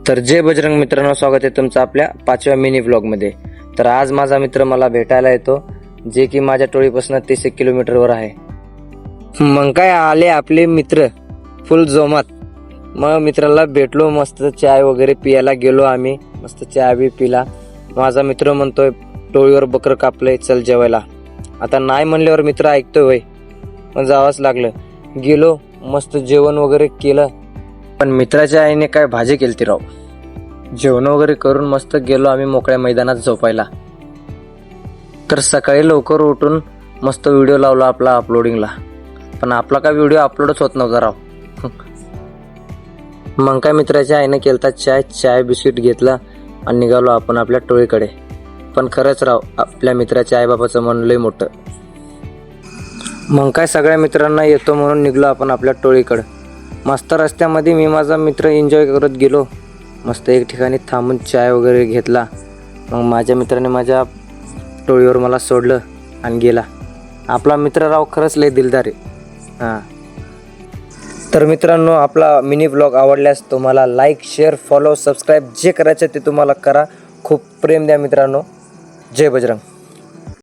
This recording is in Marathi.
तर जय बजरंग मित्रांनो, स्वागत आहे तुमचं आपल्या 5व्या मिनी व्लॉगमध्ये। तर आज माझा मित्र मला भेटायला येतो, जे की माझ्या टोळीपासून 30 किलोमीटरवर आहे। मग काय आले आपले मित्र फुल जोमात। मग मित्राला भेटलो, मस्त चाय वगैरे पियाला गेलो आम्ही, मस्त चाय बी पिला। माझा मित्र म्हणतोय टोळीवर बकर कापलंय, चल जेवायला। आता नाही म्हणल्यावर मित्र ऐकतोय वय, मग जावंच लागलं। गेलो, मस्त जेवण वगैरे केलं, पण मित्राच्या आईने काय भाजी केलती राव। जेवण वगैरे करून मस्त गेलो आम्ही मोकळ्या मैदानात झोपायला। तर सकाळी लवकर उठून मस्त व्हिडिओ लावला आपला अपलोडिंगला, पण आपला काय व्हिडिओ अपलोडच होत नव्हता राव। मग काय मित्राच्या आईने केलता चाय बिस्किट घेतला आणि निघालो आपण आपल्या टोळीकडे। पण खरंच राव, आपल्या मित्राच्या आईबापाचं मन लय मोठं। मग काय सगळ्या मित्रांना येतो म्हणून निघलो आपण आपल्या टोळीकडे। मस्त रस्त्यामध्ये मी माझा मित्र एन्जॉय करत गेलो, मस्त एक ठिकाणी थांबून चाय वगैरे घेतला। मग माझ्या मित्राने माझ्या टोळीवर मला सोडलं आणि गेला। आपला मित्र राव खरंच लय दिलदार आहे। हां, तर मित्रांनो, आपला मिनी ब्लॉग आवडल्यास तुम्हाला लाईक, शेअर, फॉलो, सबस्क्राईब जे करायचं ते तुम्हाला करा। खूप प्रेम द्या मित्रांनो। जय बजरंग।